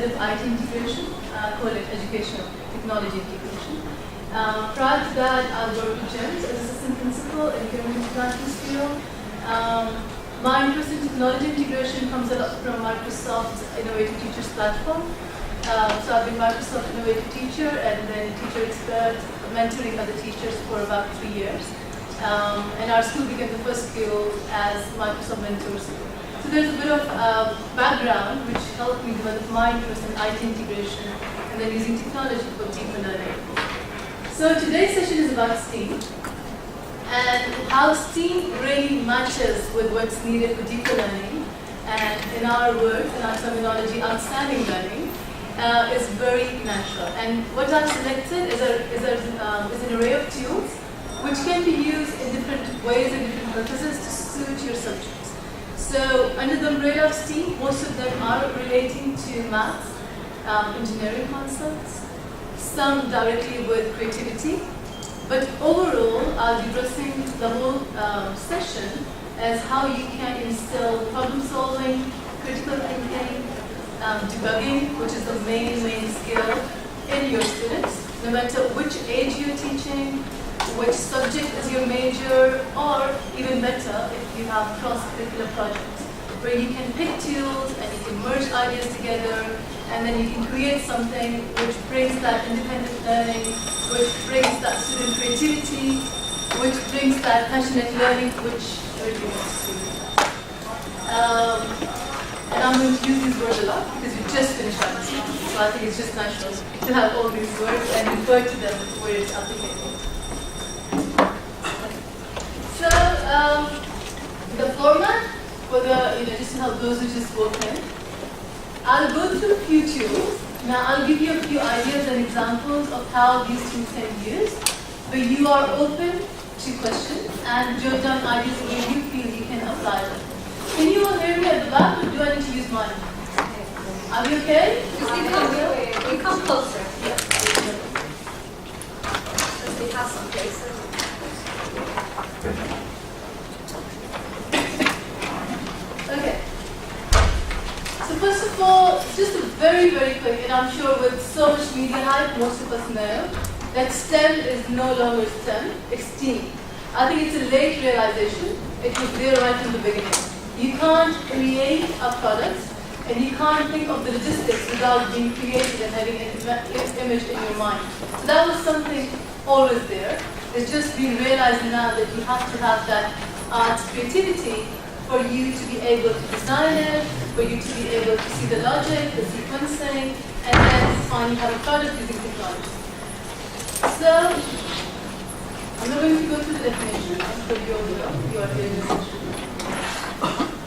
head of IT integration, call it educational technology integration. Prior to that, I worked with GEMS as assistant principal in Human International School. My interest in technology integration comes a lot from Microsoft's Innovative Teachers platform. So I've been Microsoft Innovative Teacher and then Teacher Expert, mentoring other teachers for about 3 years. And our school became the first school as Microsoft Mentor School. So there's a bit of background which helped me develop my interest in IT integration and then using technology for deeper learning. So today's session is about STEAM and how STEAM really matches with what's needed for deeper learning. And in our words, in our terminology, outstanding learning is very natural. And what I've selected is an array of tools which can be used in different ways and different purposes to suit your subjects. So under the umbrella of STEAM, most of them are relating to maths, engineering concepts, some directly with creativity. But overall, I'll be addressing the whole session as how you can instill problem solving, critical thinking, debugging, which is the main skill in your students, no matter which age you're teaching, which subject is your major, or even better, if you have cross-curricular projects, where you can pick tools and you can merge ideas together, and then you can create something which brings that independent learning, which brings that student creativity, which brings that passionate learning, which everybody wants to do. And I'm going to use these words a lot because we just finished our lesson, so I think it's just natural to have all these words and refer to them where it's applicable. So the format for the, just to help those who just walk in, I'll go through a few tools. Now I'll give you a few ideas and examples of how these tools can be used, but you are open to questions and jot down ideas where you feel you can apply them. Can you all hear me at the back, or do I need to use mine? Are we okay? You come closer. Yeah. Because we have some places. Okay. So first of all, just a very quick, and I'm sure with so much media hype, most of us know that STEM is no longer STEM, it's STEAM. I think it's a late realization. It was there right from the beginning. You can't create a product, and you can't think of the logistics without being creative and having an image in your mind. So that was something always there. It's just being realized now that you have to have that art creativity for you to be able to design it, for you to be able to see the logic, the sequencing, and then finally have a product using technology. So, I'm not going to go through the definition, I'm sure you all know, you are here in this session.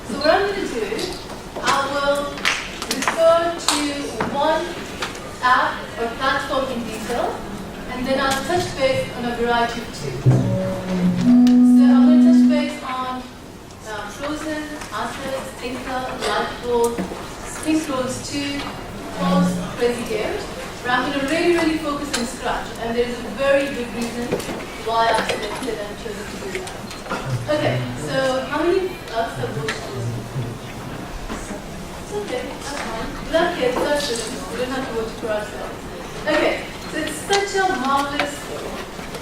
So what I'm going to do, I will refer to one app or platform in detail, and then I'll touch base on a variety of tools. So I'm going to touch base on Frozen, Assets, Tinker, Lightboard, Synchros 2, Pulse, Crazy Gears. But I'm going to really focus on Scratch, and there's a very good reason why I selected and chosen to do that. Okay, so how many of us have watched this? It's okay, that's fine. Without kids, without students, we don't have to watch it for ourselves. Okay, so it's such a marvelous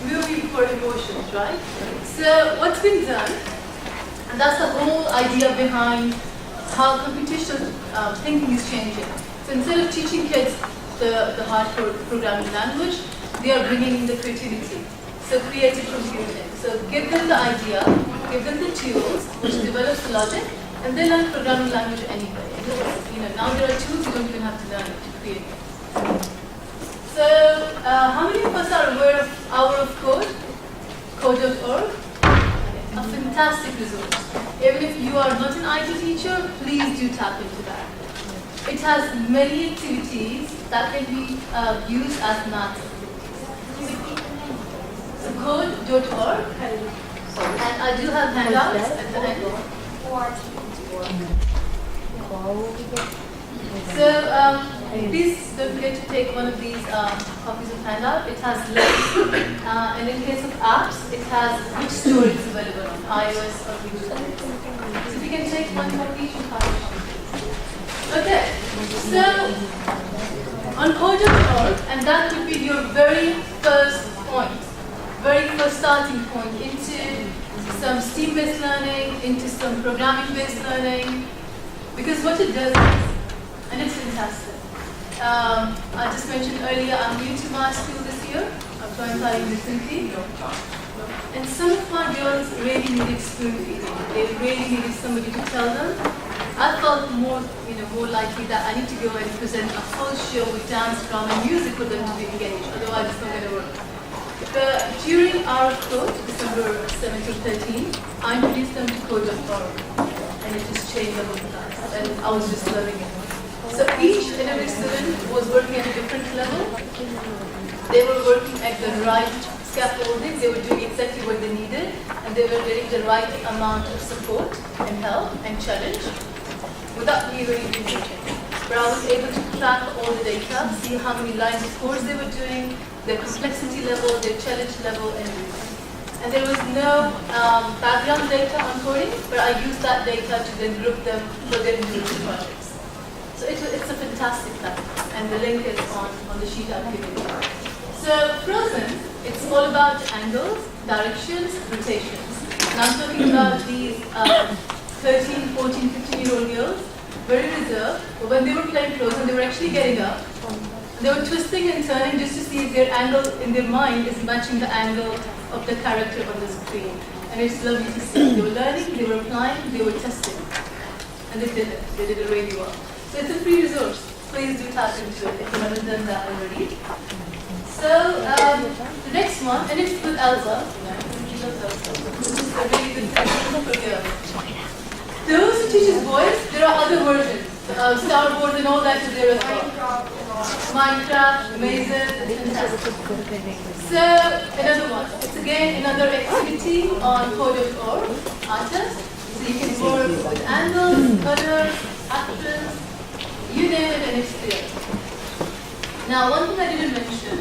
movie for emotions, right? So what's been done, and that's the whole idea behind how computational thinking is changing. So instead of teaching kids the hardcore programming language, they are bringing in the creativity. So creative computing. So give them the idea, give them the tools, which develops the logic, and they learn programming language anyway. Now there are tools you don't even have to learn to create. So how many of us are aware of Hour of Code? Code.org? A fantastic resource. Even if you are not an IT teacher, please do tap into that. It has many activities that can be used as math activities. So code.org, and I do have handouts at the end. So please don't forget to take one of these copies of handout. It has links, and in case of apps, it has which store is available on iOS or Google. So if you can take one copy, you can Okay, so on Code.org, and that would be your very first point, very first starting point into some STEAM-based learning, into some programming-based learning, because what it does is, and it's fantastic. I just mentioned earlier, I'm new to my school this year. I've joined Thai recently. And some of my girls really needed spoon feeding. They really needed somebody to tell them. I felt more likely that I need to go and present a full show with dance, drama, and music for them to be engaged. Otherwise, it's not going to work. During our course, December 7 to 13, I introduced them to Code.org, and it just changed the whole class. And I was just loving it. So each and every student was working at a different level. They were working at the right scaffolding, they were doing exactly what they needed, and they were getting the right amount of support and help and challenge without me really doing anything. But I was able to track all the data, see how many lines of course they were doing, their complexity level, their challenge level, and everything. And there was no background data on coding, but I used that data to then group them for their individual projects. So it's a fantastic platform, and the link is on the sheet I've given you. So Frozen, it's all about angles, directions, rotations. And I'm talking about these 13, 14, 15-year-old girls, very reserved, but when they were playing Frozen, they were actually getting up. They were twisting and turning just to see if their angle in their mind is matching the angle of the character on the screen. And it's lovely to see. They were learning, they were applying, they were testing. And they did it. They did it really well. So it's a free resource. Please do tap into it if you haven't done that already. So the next one, and it's with Elsa. This is a really good thing for girls. Those who teaches boys, there are other versions. Star Wars and all that is there as well. Minecraft, Mazes, it's fantastic. So another one. It's again another activity on Code.org, artists. So you can work with angles, colors, actors, you name it, and it's there. Now, one thing I didn't mention.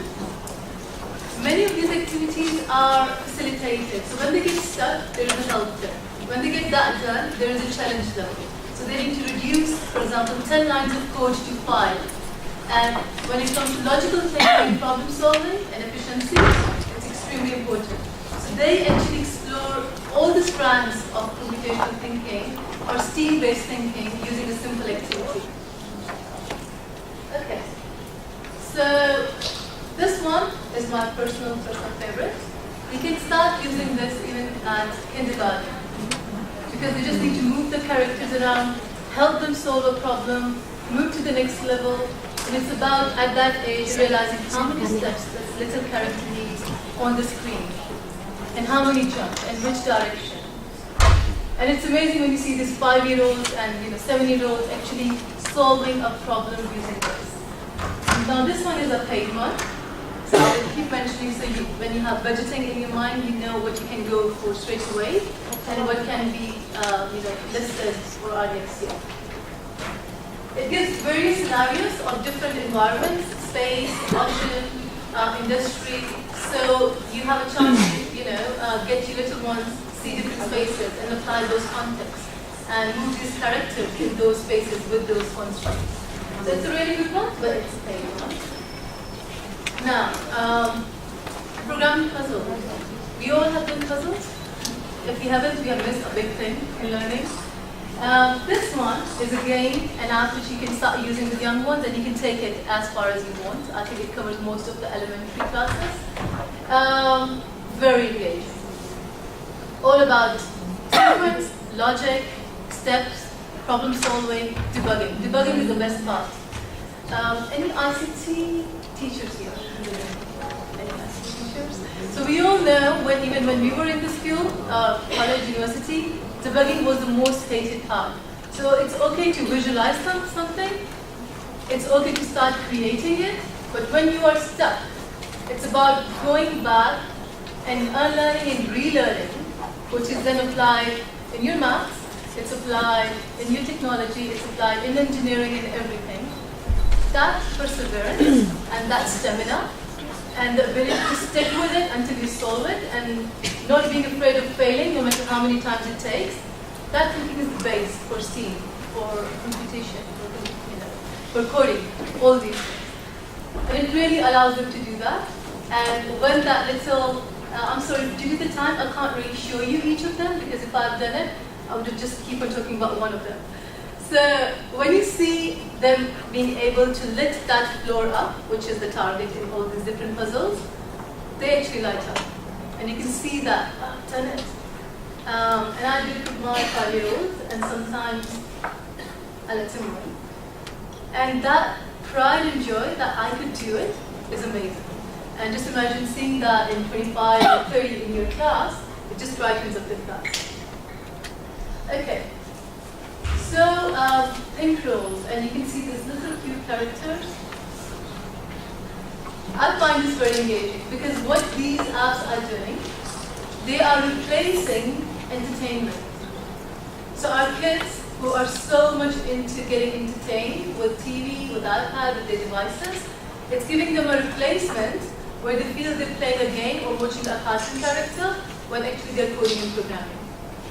Many of these activities are facilitated. So when they get stuck, there is a help there. When they get that done, there is a challenge level. So they need to reduce, for example, 10 lines of code to 5. And when it comes to logical thinking, problem solving, and efficiency, it's extremely important. So they actually explore all the strands of computational thinking or STEAM-based thinking using a simple activity. Okay. So this one is my personal favorite. You can start using this even at kindergarten because they just need to move the characters around, help them solve a problem, move to the next level, and it's about, at that age, realizing how many steps this little character needs on the screen, and how many jumps, and which direction. And it's amazing when you see these 5-year-olds and 7-year-olds actually solving a problem using this. Now this one is a paid one. So I will keep mentioning, so when you have budgeting in your mind, you know what you can go for straight away and what can be listed for our next year. It gives various scenarios of different environments, space, ocean, industry. So you have a chance to get your little ones, see different spaces and apply those contexts and move these characters in those spaces with those constraints. So it's a really good one, but it's a paid one. Now, programming puzzle. We all have done puzzles. If you haven't, we have missed a big thing in learning. This one is again an app which you can start using with young ones, and you can take it as far as you want. I think it covers most of the elementary classes. Very engaging. All about sequence, logic, steps, problem solving, debugging. Debugging is the best part. Any ICT teachers here? Any ICT teachers? So we all know, even when we were in the school, college, university, debugging was the most hated part. So it's okay to visualize something. It's okay to start creating it. But when you are stuck, it's about going back and unlearning and relearning, which is then applied in your maths, it's applied in your technology, it's applied in engineering and everything. That perseverance and that stamina and the ability to stick with it until you solve it and not being afraid of failing no matter how many times it takes, that thinking is the base for STEAM, for computation, for for coding, all these things. And it really allows them to do that. And when that little, I'm sorry, due to the time, I can't really show you each of them because if I've done it, I would just keep on talking about one of them. So when you see them being able to lit that floor up, which is the target in all these different puzzles, they actually light up. And you can see that, oh, I've done it. And I do it with my 5-year-olds, and sometimes I let him run. And that pride and joy that I could do it is amazing. And just imagine seeing that in 25 or 30 in your class, it just brightens up the class. Okay, so pink rolls, and you can see these little cute characters. I find this very engaging because what these apps are doing, they are replacing entertainment. So our kids who are so much into getting entertained with TV, with iPad, with their devices, it's giving them a replacement where they feel they're playing a game or watching a cartoon character when actually they're coding and programming.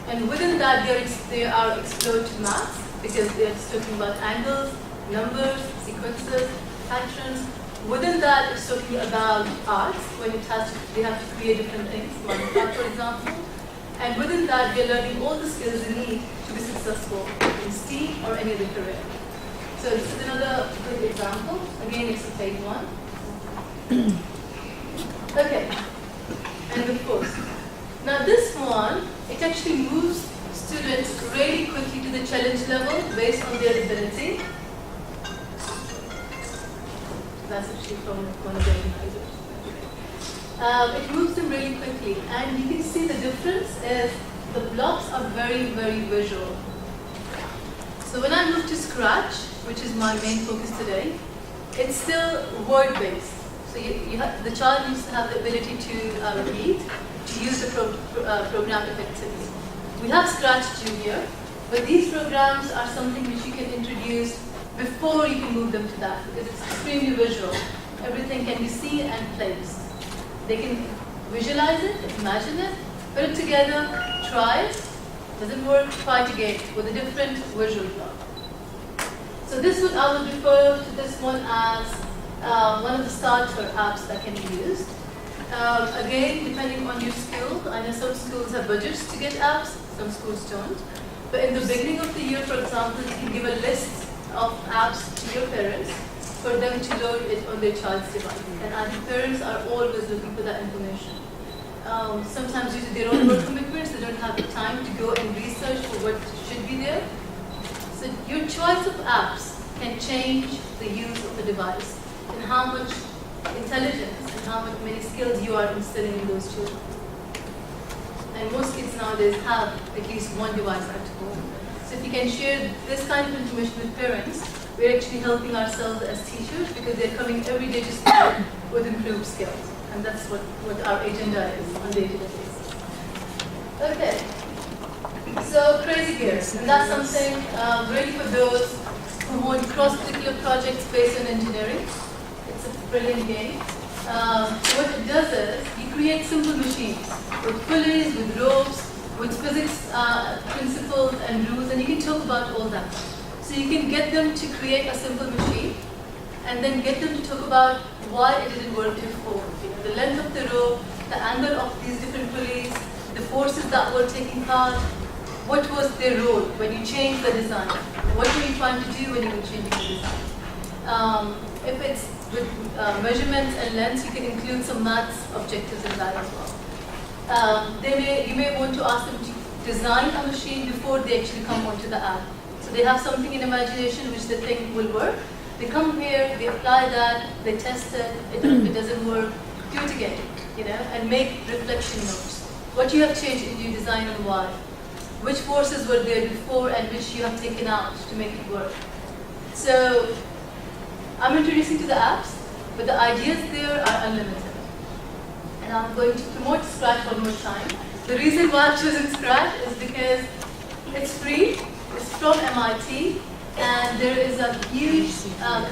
And within that, they are explored to maths because they're talking about angles, numbers, sequences, patterns. Within that, it's talking about art, when they have to create different things, Minecraft, for example. And within that, they're learning all the skills they need to be successful in STEAM or any other career. So this is another good example. Again, it's a page 1. Okay, and the post. Now this one, it actually moves students really quickly to the challenge level based on their ability. That's actually from one of the organizers. It moves them really quickly, and you can see the difference is the blocks are very, very visual. So when I move to Scratch, which is my main focus today, it's still word-based. So the child needs to have the ability to read, to use the program effectively. We have Scratch Junior, but these programs are something which you can introduce before you can move them to that, because it's extremely visual. Everything can be seen and placed. They can visualize it, imagine it, put it together, try it. Doesn't work, try it again with a different visual block. So I would refer to this one as one of the starter apps that can be used. Again, depending on your school, I know some schools have budgets to get apps, some schools don't. But in the beginning of the year, for example, you can give a list of apps to your parents for them to load it on their child's device. And the parents are always looking for that information. Sometimes due to their own work commitments, they don't have the time to go and research for what should be there. So your choice of apps can change the use of the device and how much intelligence and how many skills you are instilling in those children. And most kids nowadays have at least one device at home. So if you can share this kind of information with parents, we're actually helping ourselves as teachers because they're coming every day to school with improved skills. And that's what our agenda is on a day-to-day basis. Okay, so Crazy Gears, and that's something really for those who want cross-curricular projects based on engineering. It's a brilliant game. What it does is, you create simple machines with pulleys, with ropes, with physics principles and rules, and you can talk about all that. So you can get them to create a simple machine, and then get them to talk about why it didn't work before. You know, the length of the rope, the angle of these different pulleys, the forces that were taking part, what was their role when you changed the design, what were you trying to do when you were changing the design. If it's with measurements and lengths, you can include some maths objectives in that as well. You may want to ask them to design a machine before they actually come onto the app. So they have something in imagination which they think will work. They come here, they apply that, they test it, if it doesn't work, do it again, and make reflection notes. What you have changed in your design and why. Which forces were there before and which you have taken out to make it work. So I'm introducing to the apps, but the ideas there are unlimited. And I'm going to promote Scratch one more time. The reason why I've chosen Scratch is because it's free, it's from MIT, and there is a huge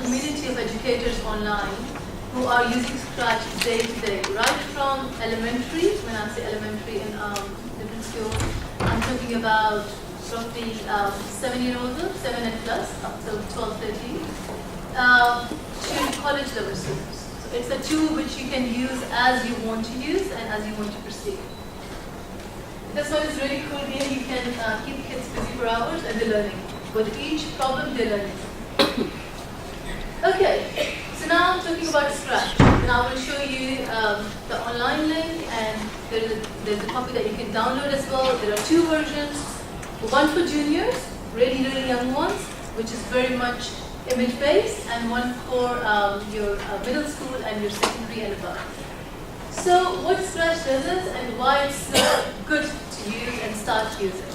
community of educators online who are using Scratch day to day, right from elementary, when I say elementary in different schools, I'm talking about roughly 7-year-olds, 7 and plus, up till 12, 13. to college level students. So it's a tool which you can use as you want to use and as you want to proceed. This one is really cool here. You can keep kids busy for hours and they're learning. With each problem, they're learning. Okay, so now I'm talking about Scratch. And I will show you the online link, and there's a copy that you can download as well. There are two versions. One for juniors, really, really young ones, which is very much image-based, and one for your middle school and your secondary and above. So what Scratch does is, and why it's so good to use and start using.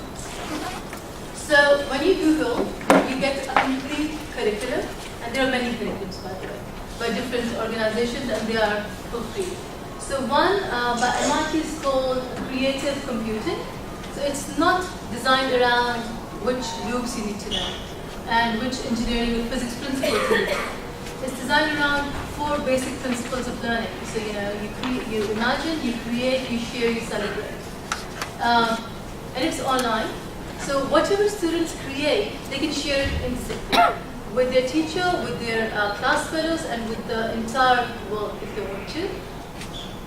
So when you Google, you get a complete curriculum, and there are many curriculums, by the way, by different organizations, and they are for free. So one by MIT is called Creative Computing. So it's not designed around which loops you need to learn and which engineering or physics principles you need. It's designed around 4 basic principles of learning. So you imagine, you create, you share, you celebrate. And it's online. So whatever students create, they can share it instantly with their teacher, with their class fellows, and with the entire world if they want to.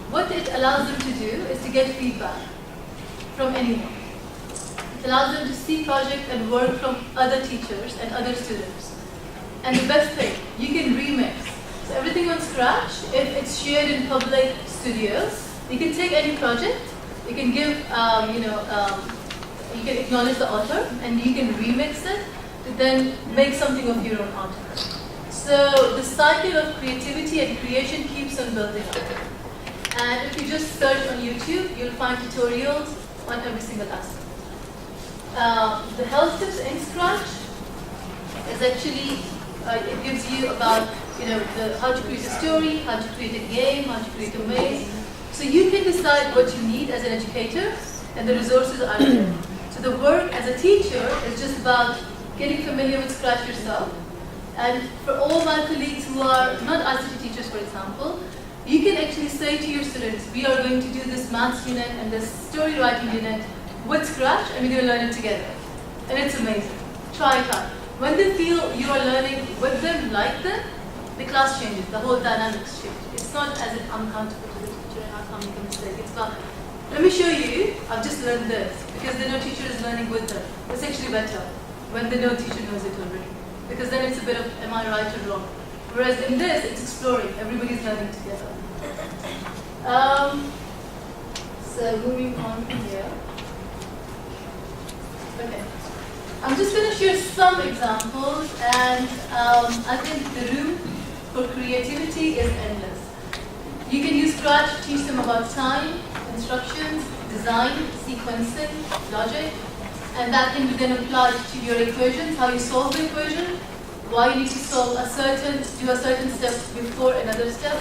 What it allows them to do is to get feedback from anyone. It allows them to see projects and work from other teachers and other students. And the best thing, you can remix. So everything on Scratch, if it's shared in public studios, you can take any project, you can give, you can acknowledge the author, and you can remix it to then make something of your own article. So the cycle of creativity and creation keeps on building up. And if you just search on YouTube, you'll find tutorials on every single aspect. The health tips in Scratch is actually, it gives you about, how to create a story, how to create a game, how to create a maze. So you can decide what you need as an educator, and the resources are there. So the work as a teacher is just about getting familiar with Scratch yourself. And for all my colleagues who are not ICT teachers, for example, you can actually say to your students, we are going to do this maths unit and this story writing unit with Scratch, and we're going to learn it together. And it's amazing. Try it out. When they feel you are learning with them, like them, the class changes, the whole dynamics change. It's not as if I'm accountable to the teacher and I can't make a mistake. It's about, let me show you, I've just learned this, because they know teacher is learning with them. It's actually better when they know teacher knows it already. Because then it's a bit of, am I right or wrong? Whereas in this, it's exploring. Everybody's learning together. So moving on from here. Okay. I'm just going to share some examples, and I think the room for creativity is endless. You can use Scratch to teach them about time, instructions, design, sequencing, logic, and that can be then applied to your equations, how you solve the equation, why you need to solve do a certain step before another step,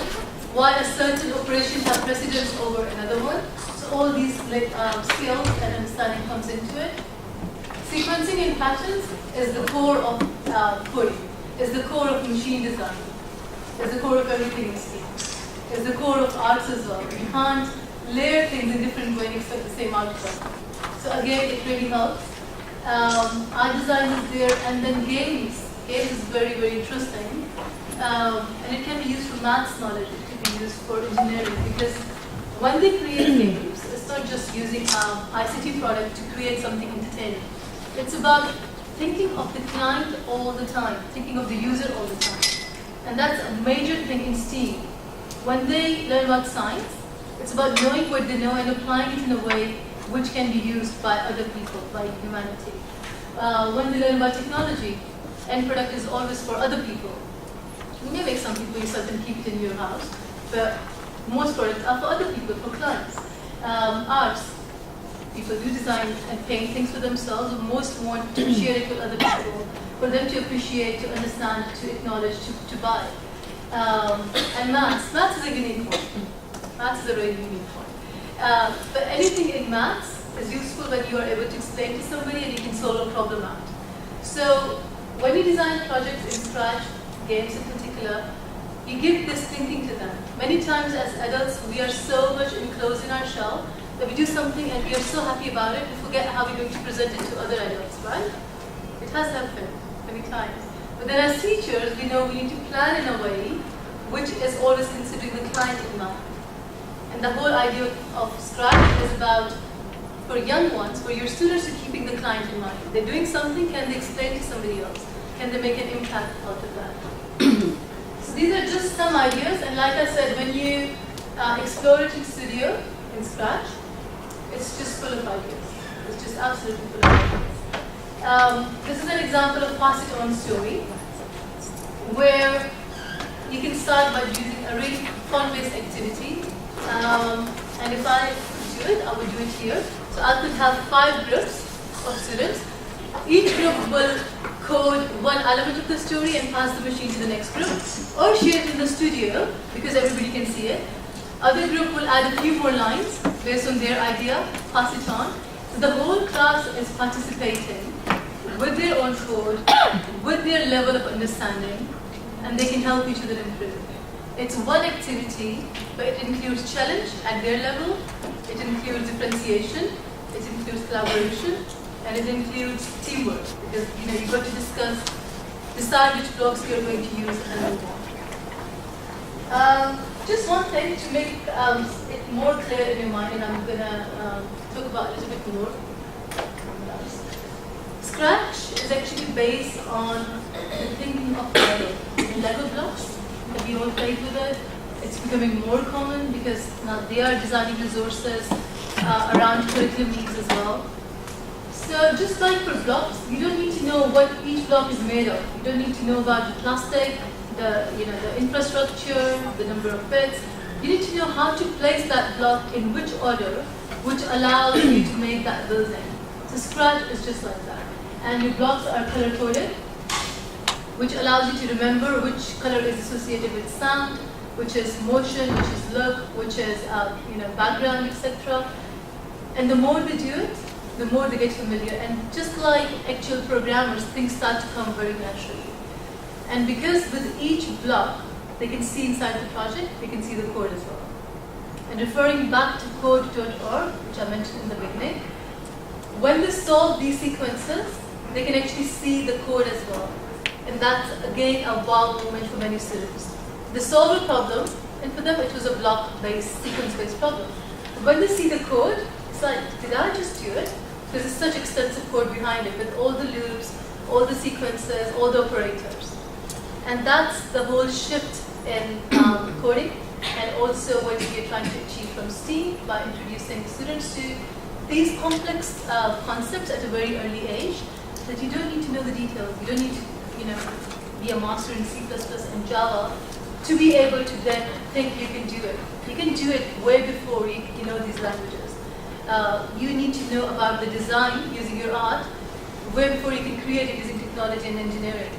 why a certain operation has precedence over another one. So all these skills and understanding comes into it. Sequencing in patterns is the core of coding, is the core of machine design, is the core of everything in STEAM, is the core of arts as well. You can't layer things in different ways and expect the same outcome. So again, it really helps. Art design is there, and then games. Games is very, very interesting. And it can be used for maths knowledge, it can be used for engineering, because when they create games, it's not just using ICT product to create something entertaining. It's about thinking of the client all the time, thinking of the user all the time. And that's a major thing in STEAM. When they learn about science, it's about knowing what they know and applying it in a way which can be used by other people, by humanity. When they learn about technology, end product is always for other people. You may make some people yourself and keep it in your house, but most products are for other people, for clients. Arts, people do design and paint things for themselves, but most want to share it with other people, for them to appreciate, to understand, to acknowledge, to buy. And maths is a unique one. Maths is a really unique one. But anything in maths is useful when you are able to explain to somebody and you can solve a problem out. So when you design projects in Scratch, games in particular, you give this thinking to them. Many times as adults, we are so much enclosed in our shell that we do something and we are so happy about it, we forget how we're going to present it to other adults, right? It has happened many times. But then as teachers, we know we need to plan in a way which is always considering the client in mind. And the whole idea of Scratch is about, for young ones, for your students, to keeping the client in mind. They're doing something, can they explain to somebody else? Can they make an impact out of that? So these are just some ideas, and like I said, when you explore it in Studio, in Scratch, it's just full of ideas. It's just absolutely full of ideas. This is an example of pass it on story, where you can start by using a really fun-based activity. And if I do it, I will do it here. So I could have 5 groups of students. Each group will code one element of the story and pass the machine to the next group, or share it in the studio because everybody can see it. Other group will add a few more lines based on their idea, pass it on. So the whole class is participating with their own code, with their level of understanding, and they can help each other improve. It's one activity, but it includes challenge at their level, it includes differentiation, it includes collaboration, and it includes teamwork, because you've got to decide which blocks you're going to use and move on. Just one thing to make it more clear in your mind, and I'm going to talk about a little bit more. Scratch is actually based on the thinking of Lego blocks. We all played with it. It's becoming more common because now they are designing resources around curriculum needs as well. So just like for blocks, you don't need to know what each block is made of. You don't need to know about the plastic, the infrastructure, the number of bits. You need to know how to place that block in which order, which allows you to make that building. So Scratch is just like that. And your blocks are color-coded, which allows you to remember which color is associated with sound, which is motion, which is look, which is background, etc. And the more they do it, the more they get familiar. And just like actual programmers, things start to come very naturally. And because with each block, they can see inside the project, they can see the code as well. And referring back to code.org, which I mentioned in the beginning, when they solve these sequences, they can actually see the code as well. And that's, again, a wow moment for many students. They solve a problem, and for them it was a block-based, sequence-based problem. But when they see the code, it's like, did I just do it? Because there's such extensive code behind it, with all the loops, all the sequences, all the operators. And that's the whole shift in coding, and also what we're trying to achieve from STEAM by introducing students to these complex concepts at a very early age, that you don't need to know the details. You don't need to be a master in C++ and Java to be able to then think you can do it. You can do it way before you know these languages. You need to know about the design using your art way before you can create it using technology and engineering.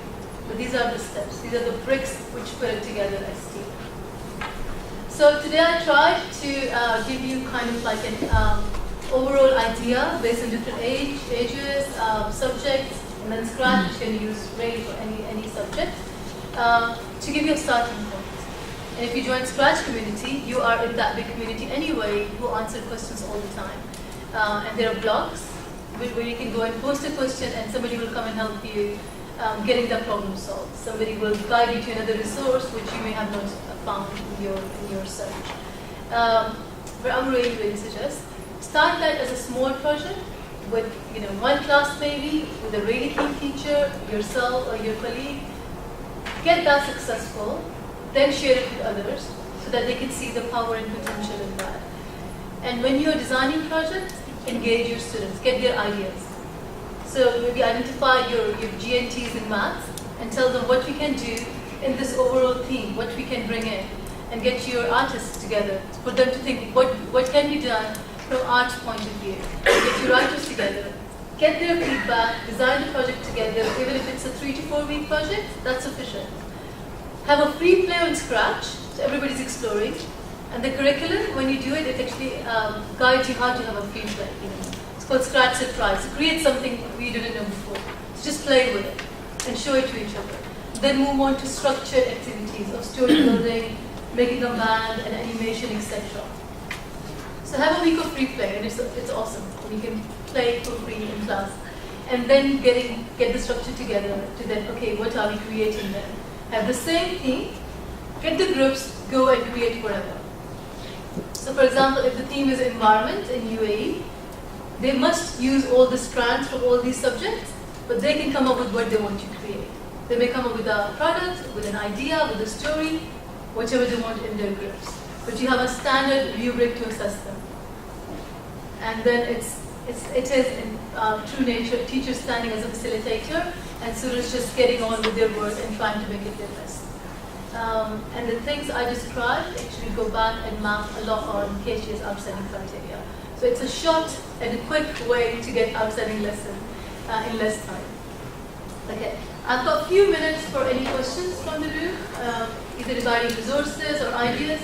But these are the steps. These are the bricks which put it together as STEAM. So today I tried to give you kind of like an overall idea based on different ages, subjects, and then Scratch, which can be used really for any subject, to give you a starting point. And if you join Scratch community, you are in that big community anyway who answer questions all the time. And there are blogs where you can go and post a question and somebody will come and help you getting that problem solved. Somebody will guide you to another resource which you may have not found in your search. But I would really suggest, start that as a small project with one class maybe, with a really key feature, yourself or your colleague. Get that successful, then share it with others so that they can see the power and potential in that. And when you're designing projects, engage your students, get their ideas. So maybe identify your GNTs in maths and tell them what we can do in this overall theme, what we can bring in, and get your artists together for them to think what can be done from art point of view. Get your writers together, get their feedback, design the project together. Even if it's a 3 to 4 week project, that's sufficient. Have a free play on Scratch, so everybody's exploring. And the curriculum, when you do it, it actually guides you how to have a free play. It's called Scratch Surprise. So create something we didn't know before. So just play with it and show it to each other. Then move on to structured activities of story building, making a band, and animation, etc. So have a week of free play, and it's awesome. You can play for free in class. and then get the structure together to then, okay, what are we creating then? Have the same theme, get the groups, go and create whatever. So for example, if the theme is environment in UAE, they must use all the strands from all these subjects, but they can come up with what they want to create. They may come up with a product, with an idea, with a story, whichever they want in their groups. But you have a standard rubric to assess them. And then it is in true nature, teacher standing as a facilitator, and students just getting on with their work and trying to make it their best. And the things I described actually go back and map a lot on KH's outstanding criteria. So it's a short and a quick way to get outstanding lesson in less time. Okay, I've got a few minutes for any questions from the room, either regarding resources or ideas.